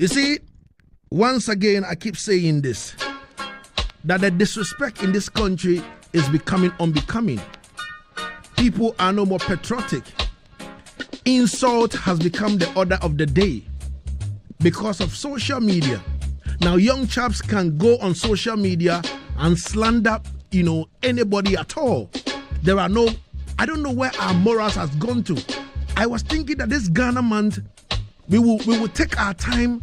You see, once again, I keep saying this, that the disrespect in this country is becoming unbecoming. People are no more patriotic. Insult has become the order of the day because of social media. Now, young chaps can go on social media and slander, anybody at all. I don't know where our morals has gone to. I was thinking that this Ghana month, we will take our time,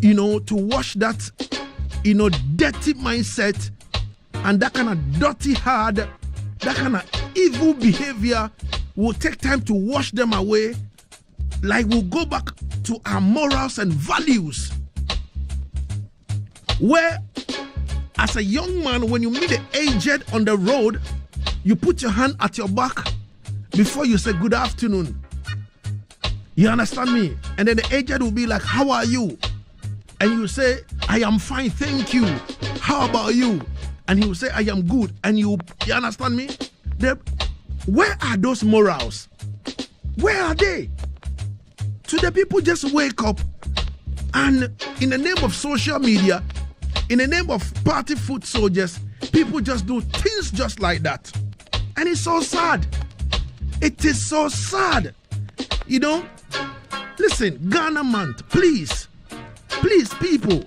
to wash that, dirty mindset and that kind of dirty hard, that kind of evil behavior. We'll take time to wash them away. Like we'll go back to our morals and values. Where, as a young man, when you meet the aged on the road, you put your hand at your back before you say good afternoon. You understand me? And then the aged will be like, how are you? And you say, I am fine, thank you. How about you? And he will say, I am good. And you understand me? Where are those morals? Where are they? So the people just wake up and in the name of social media, in the name of party foot soldiers, people just do things just like that. And it's so sad. It is so sad. Listen, Ghana month, please, people,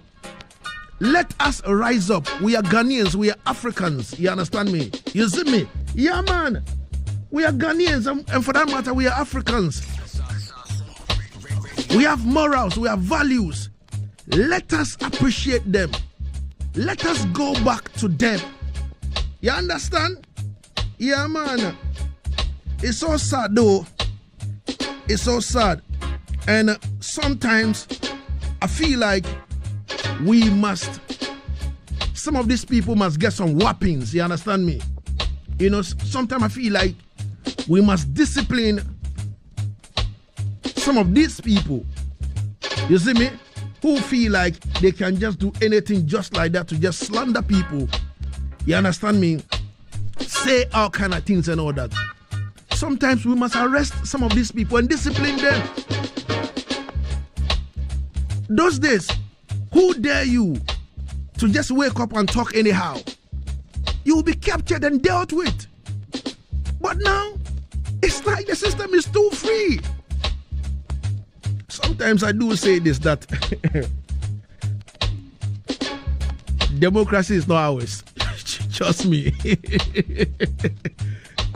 let us rise up. We are Ghanaians, we are Africans. You understand me? You see me? Yeah, man. We are Ghanaians, and for that matter, we are Africans. We have morals, we have values. Let us appreciate them. Let us go back to them. You understand? Yeah, man. It's so sad, though. It's so sad. And sometimes I feel like some of these people must get some whoppings. You understand me? Sometimes I feel like we must discipline some of these people. You see me? Who feel like they can just do anything just like that to just slander people. You understand me? Say all kind of things and all that. Sometimes we must arrest some of these people and discipline them. Those days, who dare you to just wake up and talk anyhow? You will be captured and dealt with. But now, it's like the system is too free. Sometimes I do say this, that democracy is not ours. Trust me.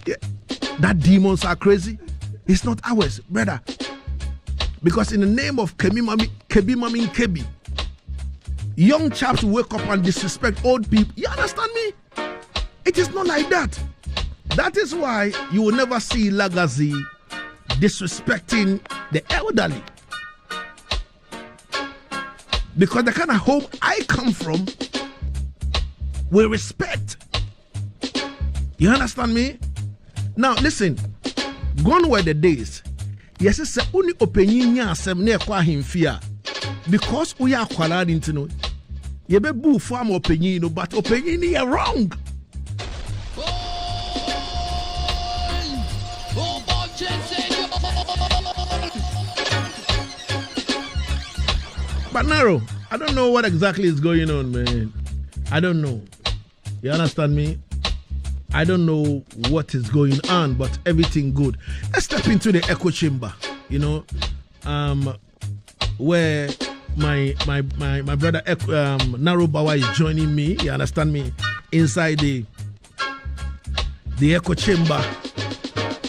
Yeah. That demons are crazy. It's not ours, brother. Because in the name of Kebi, young chaps wake up and disrespect old people. You understand me? It is not like that. That is why you will never see Lagazee disrespecting the elderly. Because the kind of home I come from, we respect. You understand me? Now listen, gone were the days. Yes, it's only opinion yasem ne kwa himfia. Because we are kwalad into no. You be boo farm opinion, but opinion is wrong. But Naro, I don't know what exactly is going on, man. I don't know. You understand me? I don't know what is going on, but everything good. Let's step into the echo chamber, where my brother Naro Bawa is joining me. You understand me? Inside the echo chamber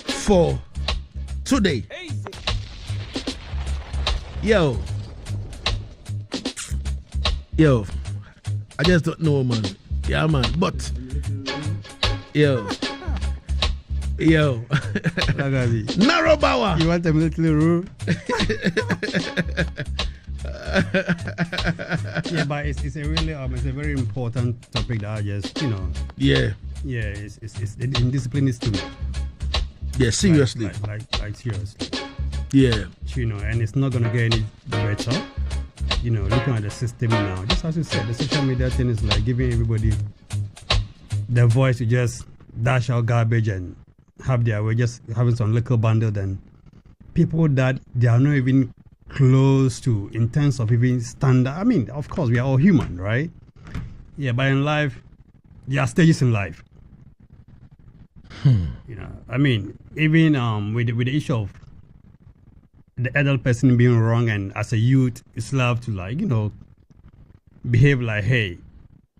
for today. Yo, I just don't know, man. Yeah, man. But yo. Lagazee. Naro Bawa. You want a military rule? Yeah, but it's a really it's a very important topic that I just Yeah. Yeah, it's indiscipline is too much. Yeah, seriously. Like seriously. Yeah. And it's not gonna get any better. Looking at the system now, just as you said, the social media thing is like giving everybody the voice to just dash out garbage and have their way, just having some little bundle. Then people that they are not even close to in terms of even standard. I mean, of course, we are all human, right? Yeah, but in life, there are stages in life. You know, I mean, even with the issue of the adult person being wrong, and as a youth, it's love to, like, you know, behave like, hey,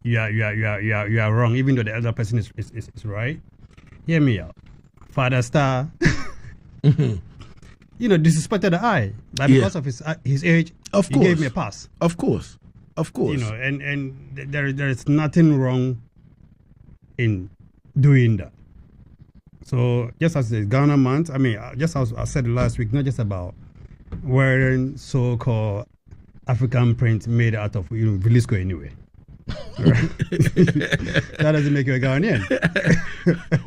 you are wrong, even though the elder person is right. Hear me out. Father Star, you know, disrespected the eye, but because of his age, of course, he gave me a pass. Of course. You know, and there is nothing wrong in doing that. So just as the Ghana month, I mean, just as I said last week, not just about wearing so-called African print made out of, you know, Velisco anyway. Right? That doesn't make you a Ghanaian.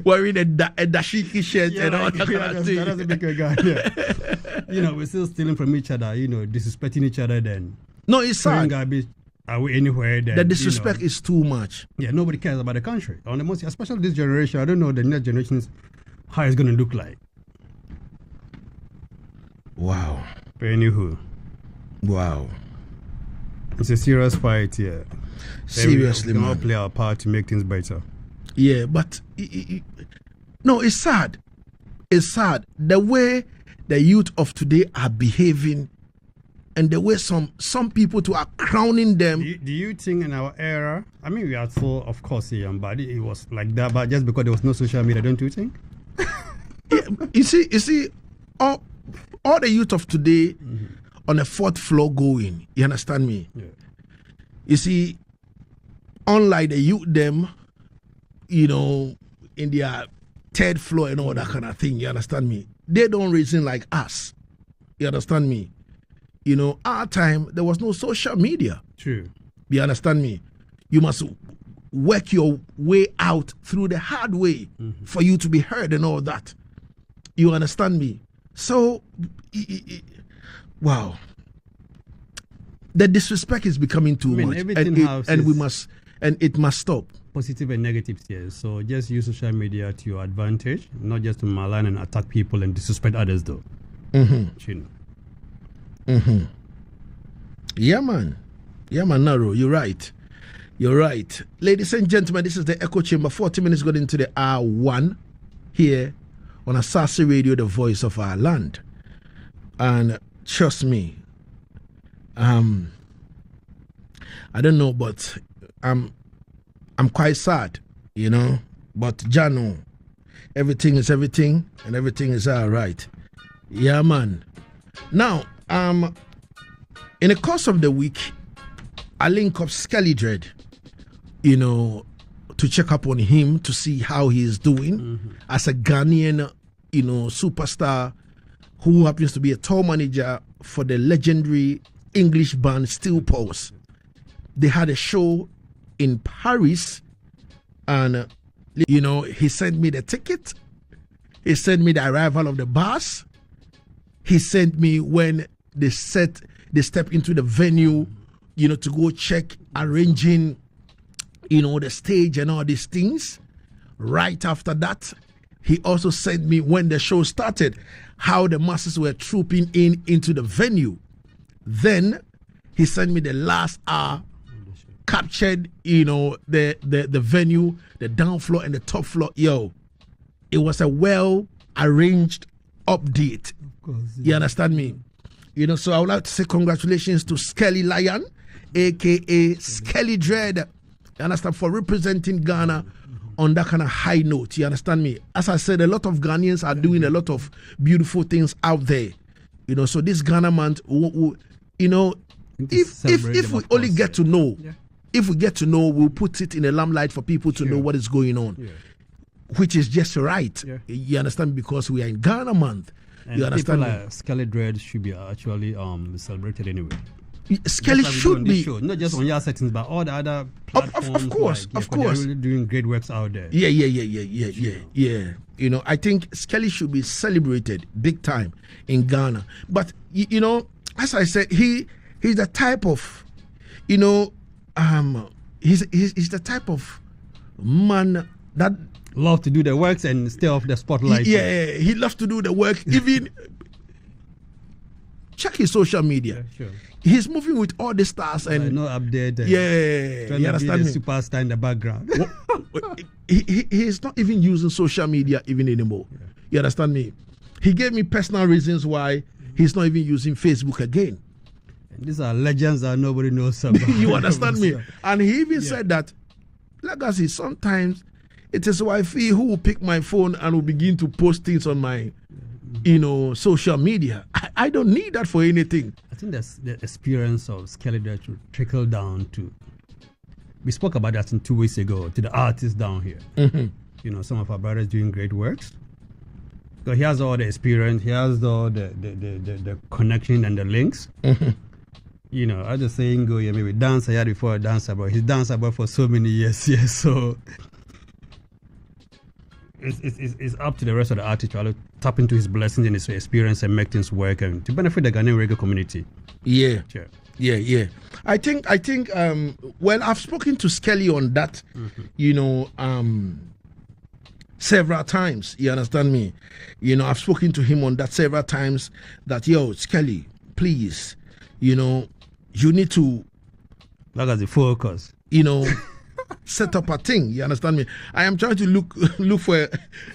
Wearing a dashiki shirt and all that kind of thing. That doesn't make you a Ghanaian. You know, we're still stealing from each other, you know, disrespecting each other, then. No, it's sad. Anywhere, then, the disrespect, you know, is too much. Yeah, nobody cares about the country. On the most, especially this generation, I don't know the next generations how it's going to look like. Wow. But anywho. Wow. It's a serious fight here. Seriously, we man. all play our part to make things better. Yeah, but no, it's sad. It's sad the way the youth of today are behaving, and the way some people too are crowning them. Do you think in our era, I mean, we are still, of course, young, but it was like that, but just because there was no social media, don't you think? Yeah, you see, all the youth of today on the fourth floor going. You understand me? Yeah. You see, unlike the youth them, you know, in their third floor and all that kind of thing. You understand me? They don't reason like us. You understand me? You know, our time, there was no social media. True. You understand me? You must work your way out through the hard way for you to be heard and all that. You understand me? So, wow. The disrespect is becoming too much. And it must stop. Positive and negatives here. So just use social media to your advantage, not just to malign and attack people and disrespect others, though. You know. Yeah, man, Naro, you're right. Ladies and gentlemen, this is the Echo Chamber. 40 minutes got into the hour 1 here on Asaase Radio, the voice of our land. And trust me, I don't know, but I'm quite sad, you know. But Jano, everything is everything, and everything is all right. Yeah, man. Now, in the course of the week, I link up Skelly Dread, you know, to check up on him to see how he is doing as a Ghanaian, you know, superstar who happens to be a tour manager for the legendary English band Steel Pulse. They had a show in Paris, and you know, he sent me the ticket. He sent me the arrival of the bus. He sent me when they step into the venue, you know, to go check arranging, you know, the stage and all these things. Right after that, he also sent me when the show started, how the masses were trooping into the venue. Then he sent me the last hour, captured, you know, the venue, the down floor and the top floor. Yo, it was a well arranged update. Of course, yeah. You understand me? You know, so I would like to say congratulations to Skelly Lion, aka Skelly Dread. You understand, for representing Ghana on that kind of high note. You understand me? As I said, a lot of Ghanaians are doing a lot of beautiful things out there. You know, so this Ghana month, you know, if we only get to know, if we get to know, we'll put it in a limelight for people to know what is going on, which is just right. You understand? Because we are in Ghana month. And you understand? People like Skelly Dread should be actually celebrated anyway. Skelly should be, not just on your settings, but all the other platforms. Of course. They're really doing great works out there. Yeah. You know, I think Skelly should be celebrated big time in Ghana. But you know, as I said, he's the type of, you know, he's the type of man that love to do the works and stay off the spotlight. Yeah, he loves to do the work. Even check his social media. Yeah, sure. He's moving with all the stars and no update. Yeah, you understand me? Superstar in the background. He's not even using social media even anymore. Yeah. You understand me? He gave me personal reasons why he's not even using Facebook again. And these are legends that nobody knows about. You understand me? And he even said that, Lagazee, sometimes it is wifey who will pick my phone and will begin to post things on my, social media. I don't need that for anything. I think that's the experience of Skelly that should trickle down to. We spoke about that 2 weeks ago to the artists down here. Mm-hmm. Some of our brothers doing great works. So he has all the experience, he has all the connection and the links. Mm-hmm. As the saying go, maybe dancer, he had before a dancer, but he's danced about for so many years. Yes, so it's up to the rest of the artists to tap into his blessings and his experience and make things work and to benefit the Ghanaian reggae community. Yeah. Sure. Yeah. I think I've spoken to Skelly on that, several times. You understand me? I've spoken to him on that several times that, Skelly, please, you need to Lagazee focus. Set up a thing. You understand me? I am trying to look for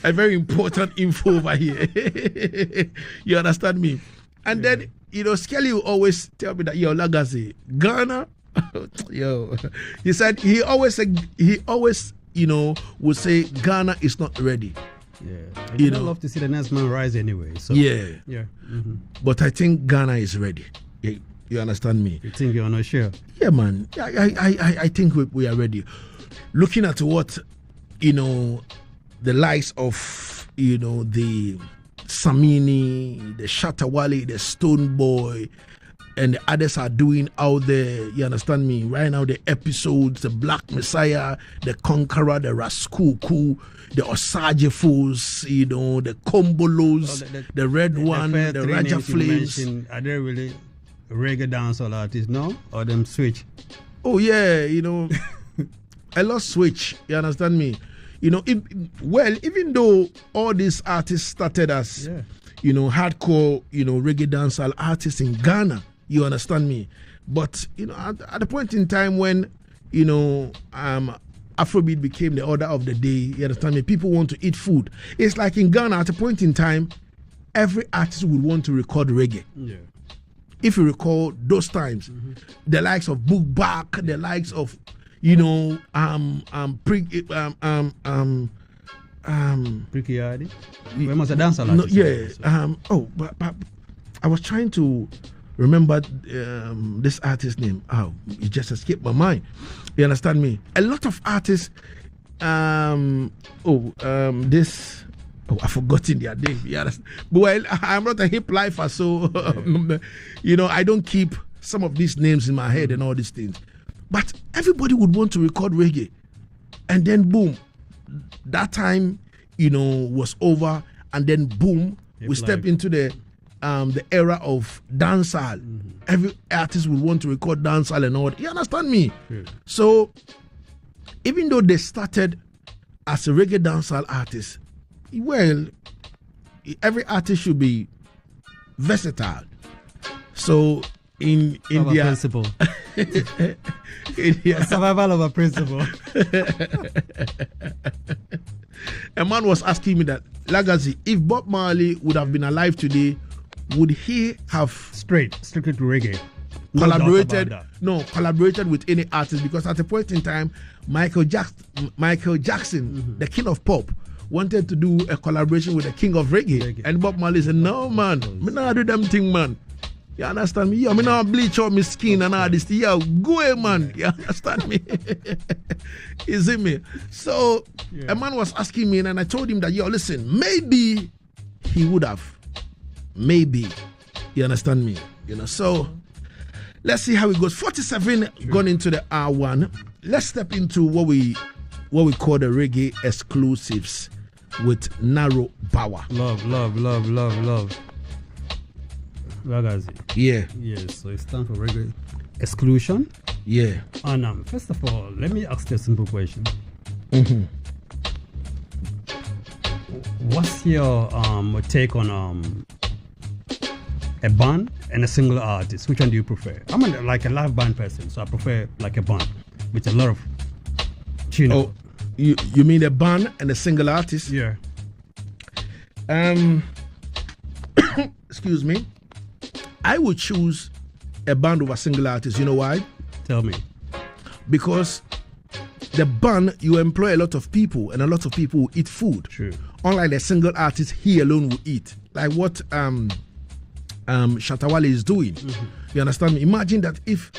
a very important info over here. You understand me? And then Skelly will always tell me that Lagazee, Ghana, he said he always would say Ghana is not ready. Yeah, I love to see the next man rise anyway. So yeah. Mm-hmm. But I think Ghana is ready. You understand me? You think you're not sure? Yeah, man. I think we are ready. Looking at what the likes of the Samini, the Shatawale, the Stone Boy, and the others are doing out there. You understand me? Right now, the episodes, the Black Messiah, the Conqueror, the Raskuku, the Osage Fools, the Kombolos, the Red One, the Raja Flames. Are they really reggae dancehall artists, no? Or them switch? Oh, yeah, I lost switch. You understand me? Even though all these artists started as, hardcore, reggae dancehall artists in Ghana, you understand me? But, at the point in time when, Afrobeat became the order of the day, you understand me? People want to eat food. It's like in Ghana, at a point in time, every artist would want to record reggae. Yeah. If you recall those times, the likes of Book Back, the likes of, Prickyardi? When was a dancer? No, yeah. But I was trying to remember this artist's name. Oh, it just escaped my mind. You understand me? A lot of artists. I forgotten their name. Yeah, well, I'm not a hip lifer, so I don't keep some of these names in my head and all these things. But everybody would want to record reggae, and then boom, that time was over, and then boom, we step into the era of dancehall. Mm-hmm. Every artist would want to record dancehall and all that. You understand me? Yeah. So even though they started as a reggae dancehall artist, well, every artist should be versatile. So in India, principle. Survival of a principle. A man was asking me that, Lagazee, if Bob Marley would have been alive today, would he have strictly to reggae collaborated with any artist? Because at a point in time, Michael Jackson, the king of pop, wanted to do a collaboration with the king of reggae. And Bob Marley said, no, man, me not do them thing, man. You understand me? Me not bleach out my skin and all this. Yeah, go ahead, man. You understand me? You see me? So a man was asking me, and I told him that, listen, maybe he would have. Maybe. You understand me? So let's see how it goes. 47 gone into the R1. Let's step into what we call the reggae exclusives with Naro Power. Love. Lagazee. Yeah. Yes, so it's time for reggae exclusion. Yeah. And first of all, let me ask you a simple question. Mm-hmm. What's your take on a band and a single artist? Which one do you prefer? I'm like a live band person, so I prefer like a band with a lot of chino. Oh, you mean a band and a single artist? Yeah. Excuse me. I would choose a band over a single artist. You know why? Tell me. Because the band, you employ a lot of people, and a lot of people will eat food. True. Unlike the single artist, he alone will eat. Like what Shatta Wale is doing. Mm-hmm. You understand me? Imagine that if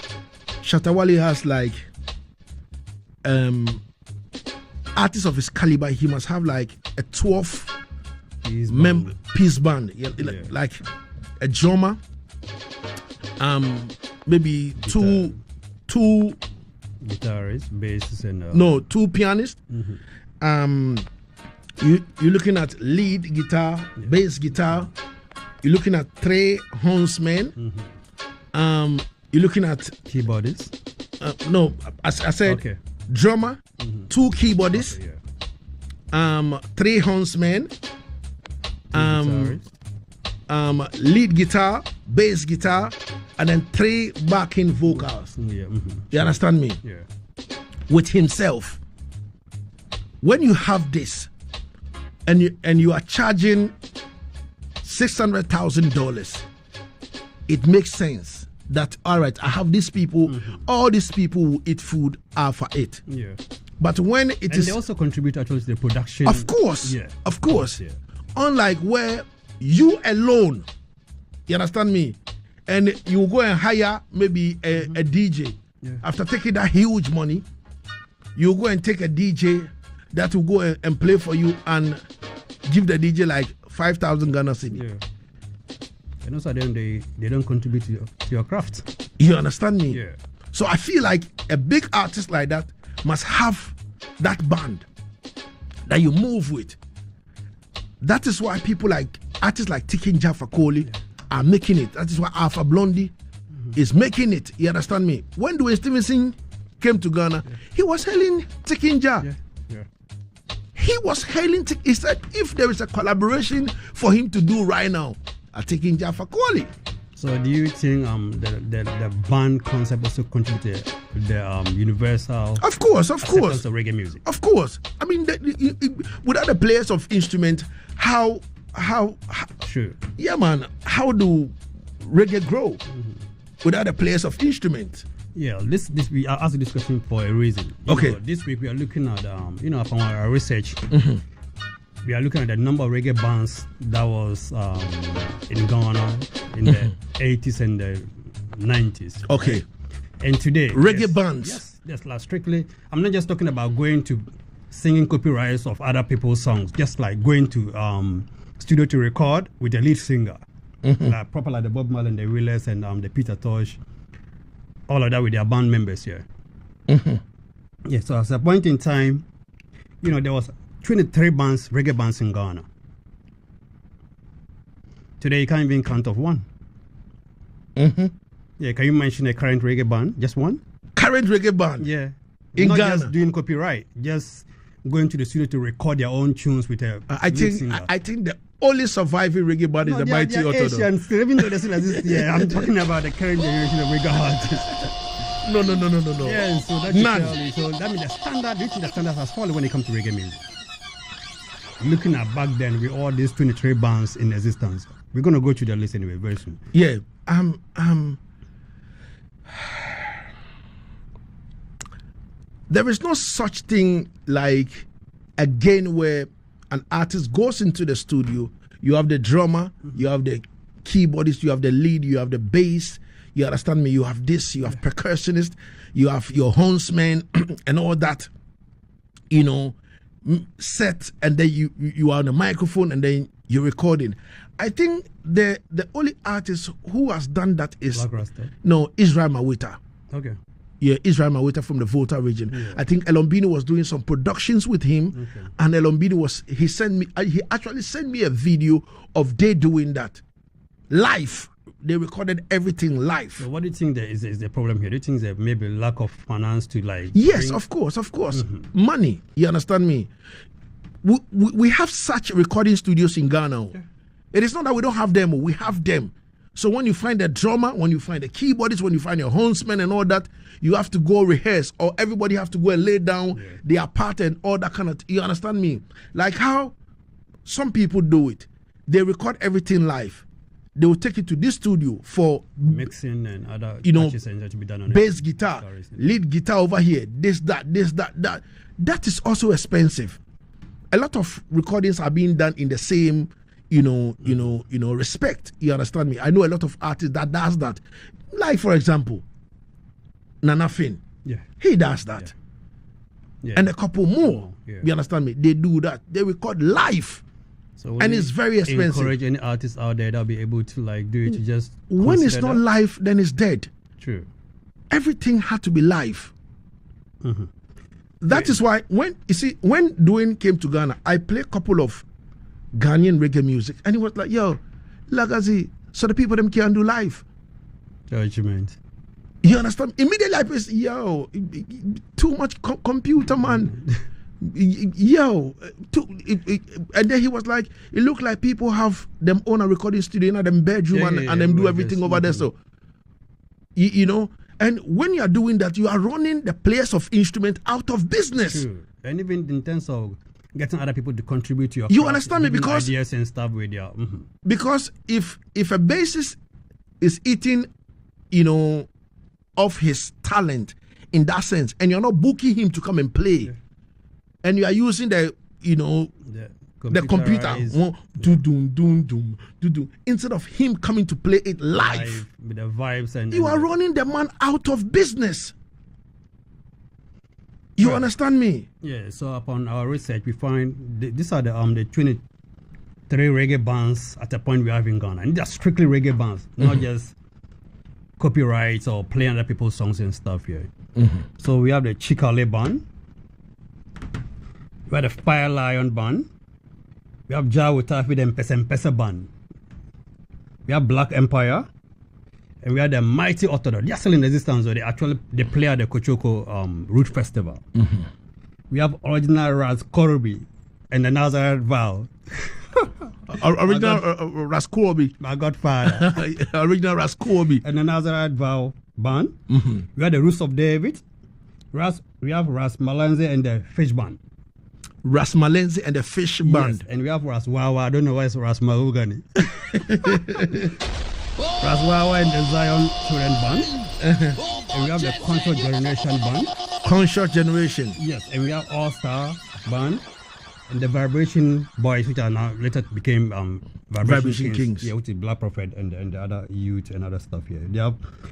Shatta Wale has like artists of his caliber, he must have like a 12 piece band. Yeah. Like a drummer, maybe two guitarists, basses, and two pianists. Mm-hmm. You're looking at lead guitar, bass guitar. You're looking at 3 hornsmen. Mm-hmm. You're looking at keyboardists. No, as I said, drummer, 2 keyboardists, 3 hornsmen, lead guitar, bass guitar, and then 3 backing vocals. Yeah. Mm-hmm. You understand me? Yeah. With himself. When you have this, and you are charging $600,000, it makes sense that all right, I have these people. All these people who eat food are for it. Yeah. But when they also contribute actually to the production. Of course. Yeah. Of course. Yeah. Unlike where you alone, you understand me, and you go and hire maybe a DJ. Yeah. After taking that huge money, you go and take a DJ that will go and play for you and give the DJ like 5,000 Ghana cedi. Yeah. And also then they don't contribute to your craft. You understand me? Yeah. So I feel like a big artist like that must have that band that you move with. That is why people like artists like Tikin Jaffa Koli are making it. That is why Alpha Blondie is making it. You understand me? When Dwayne Stevenson came to Ghana, he was hailing Tikin Jaffa. Yeah. He was hailing. He said, if there is a collaboration for him to do right now, I'm taking Jaffa Koli. So do you think the band concept also contributed to the universal? Of course. Of reggae music. Of course. I mean, without the players of instrument, how? Sure. Yeah, man. How do reggae grow without the players of instrument? Yeah, this we are asking this question for a reason. Okay. This week we are looking at from our research. We are looking at the number of reggae bands that was in Ghana in the 80s and the 90s. Okay. Right? And today, reggae bands. Yes, like strictly. I'm not just talking about going to singing copyrights of other people's songs. Just like going to studio to record with the lead singer, like proper like the Bob Marley and the Willers and the Peter Tosh, all of that with their band members here. Yeah. So at a point in time, there was 23 bands, reggae bands in Ghana. Today, you can't even count of one. Yeah, can you mention a current reggae band? Just one? Current reggae band? Yeah. In Not Ghana? Just doing copyright, just going to the studio to record their own tunes with a singer. I think the only surviving reggae band is the Mighty Orthodox. Asians, even though they still exist, I'm talking about the current generation of reggae artists. No. Yeah, so that's none. So that means the standard, do you think the standard has fallen when it comes to reggae music? Looking at back then with all these 23 bands in existence, we're going to go to the list anyway very soon. Yeah. There is no such thing like again where an artist goes into the studio. You have the drummer, you have the keyboardist, you have the lead, you have the bass. You understand me? You have this, you have percussionist, you have your hornsman and all that. Set, and then you are on the microphone and then you're recording. I think the only artist who has done that is Israel Mawita. Okay. Yeah, Israel Mawita from the Volta region. Yeah. I think Elombini was doing some productions with him, and Elombini he actually sent me a video of they doing that live. They recorded everything live. So what do you think is the problem here? Do you think there maybe lack of finance to like? Yes, of course. Money. You understand me? We have such recording studios in Ghana. Yeah. It is not that we don't have them. We have them. So when you find a drummer, when you find a keyboardist, when you find your hornsman and all that, you have to go rehearse, or everybody have to go and lay down their part and all that kind of. You understand me? Like how some people do it. They record everything live. They will take it to this studio for mixing and other patches and to be done on bass guitar, lead guitar over here, this, that. That is also expensive. A lot of recordings are being done in the same, respect. You understand me? I know a lot of artists that does that. Like for example, Nana Finn. Yeah. He does that. Yeah. And a couple more. Yeah. You understand me? They do that. They record live. So and it's very expensive. Encourage any artists out there that'll be able to like do it to just when it's not live, then it's dead. True. Everything had to be live. Mm-hmm. That is why when Dwayne came to Ghana, I played a couple of Ghanaian reggae music, and he was like, "Yo, Lagazee, so the people them can do live." Judgment. You understand? Immediately I press, "Yo, too much computer, man." Yo, and then he was like, "It looked like people have them own a recording studio in them bedroom and them do everything over there." So, and when you are doing that, you are running the players of instrument out of business. True. And even in terms of getting other people to contribute to your you craft, understand me? Because ideas and stuff with your because if a bassist is eating, of his talent in that sense, and you're not booking him to come and play, and you are using the computer, instead of him coming to play it live with the vibes, and you are running the man out of business. You understand me? Yeah. So upon our research, we find these are the 23 reggae bands at a point we have in Ghana, and they're strictly reggae bands, not just copyrights or playing other people's songs and stuff here. So we have the Chikale band, we have the Fire Lion band, we have Jawutafi and Pesa band, we have Black Empire, and we have the Mighty Orthodox. They are still in existence, so they play at the Kochoko Root Festival. We have Original Raz Korobi and the Nazareth Vow. Original Raskobi. My godfather. Original Raskobi. And the Nazareth Vow band. We have the Roots of David. We have Ras Malenze and the Fish band. Ras Malenze and the Fish band. Yes, and we have Ras Wawa. I don't know why it's Ras Mahogany. Ras Wawa and the Zion Children band. And we have the Conscious Generation band. Conscious Generation. Yes, and we have All Star band. And the Vibration Boys, which are now later became Vibration Kings. Yeah, which is Black Prophet and the other youth and other stuff here.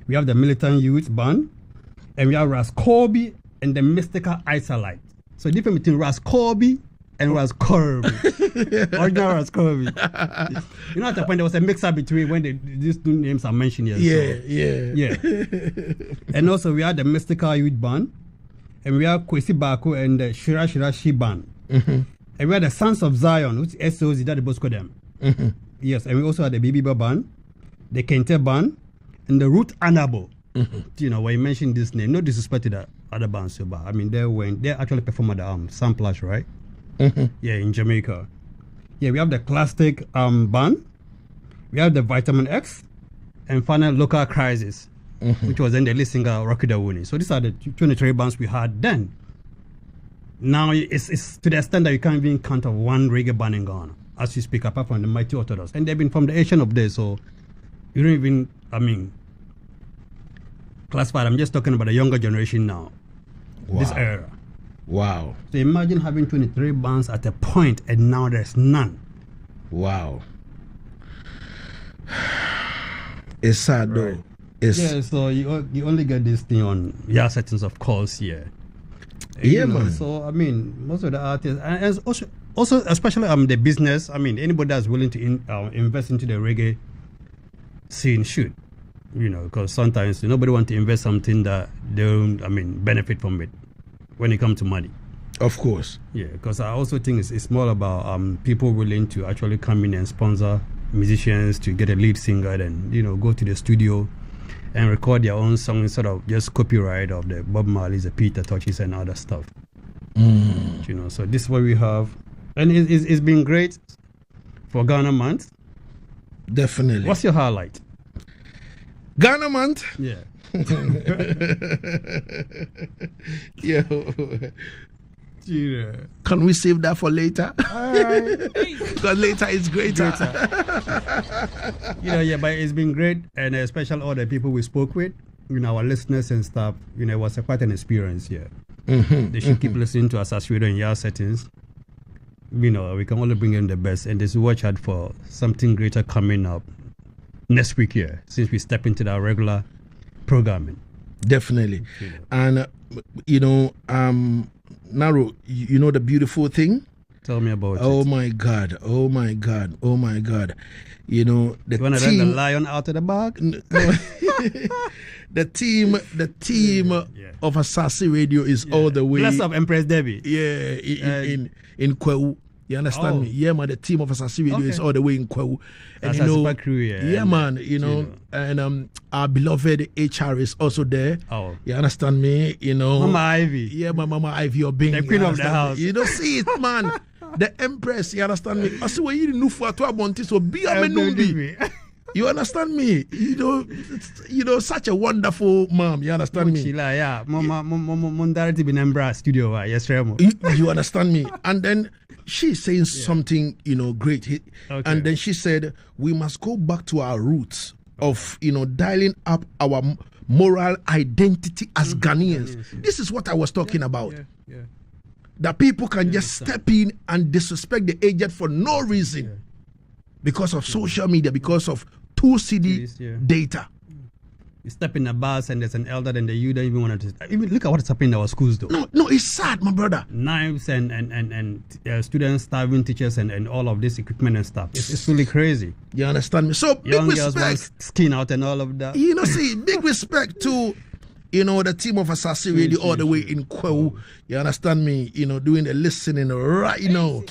We have the Militant Youth band, and we have Ras Corby and the Mystical Isolite. So the difference between Ras Corby and Ras Corby. Original Ras Corby. At the point there was a mix-up between when these two names are mentioned here. Yeah. And also we have the Mystical Youth band, and we have Kwesi Bako and the Shira Shi band. And we had the Sons of Zion, which is SOZ, that the boss call them. Yes, and we also had the Bibiba band, the Kente band, and the Root Anabo. When you mentioned this name, no disrespect to the other bands, but I mean they actually perform at the Samplash, right? Yeah, in Jamaica. Yeah, we have the Classic band, we have the Vitamin X, and final Local Crisis, which was then the lead singer Rocky Dawuni. So these are the 23 bands we had then. Now it's to the extent that you can't even count of one reggae band in Ghana as you speak, apart from the Mighty Orthodox, and they've been from the Asian of days, so you don't even classify. I'm just talking about the younger generation now. Wow. This era. Wow. So imagine having 23 bands at a point, and now there's none. Wow. It's sad though. So you only get this thing on settings, of course. Man. So I mean, most of the artists, and also especially the business. I mean, anybody that's willing to invest into the reggae scene should, because sometimes nobody wants to invest something that they don't, benefit from it when it comes to money. Of course. Yeah, because I also think it's more about people willing to actually come in and sponsor musicians to get a lead singer and go to the studio and record their own song instead of just copyright of the Bob Marley's, the Peter Touches and other stuff. So this is what we have, and it's been great for Ghana month. Definitely. What's your highlight? Ghana month. Yeah. Yeah. Yeah. Can we save that for later? Because later is greater. Yeah, but it's been great, and especially all the people we spoke with, our listeners and stuff. It was quite an experience here. They should keep listening to Asaase Radio in your settings. We can only bring in the best, and there's watch out for something greater coming up next week here, since we step into our regular programming. Definitely. And Naro, you know the beautiful thing? Tell me about it. Oh my God. You want to let the lion out of the bag? The team of Asaase Radio is all the way. Bless up Empress Debbie. Yeah, in Kwewu. You understand me? Yeah, man. The team of Asaase Radio is all the way in Kwewu. And super crew, man. And our beloved HR is also there. Oh, you understand me? Mama Ivy. Yeah, my Mama Ivy, your being the queen of the house. You don't see it, man. The Empress. You understand me? I see what you know for to Monty. So be a menumbi. You understand me? Such a wonderful mom. You understand me? Yeah, Mama studio. Yes, you understand me? And then she's saying something, great. Okay. And then she said, we must go back to our roots of, dialing up our moral identity as Ghanaians. Yes. This is what I was talking about. Yeah. That people can just step in and disrespect the aged for no reason. Yeah. Because of social media, because of 2CD data. You step in a bus and there's an elder and you don't even want to. Even look at what's happening in our schools, though. No, it's sad, my brother. Knives and students starving teachers and all of this equipment and stuff. It's really crazy. You understand me? So young big girls respect. want skin out and all of that. See, big respect to the team of Asaase Radio all the way in Kwewu. You understand me? Doing the listening right now.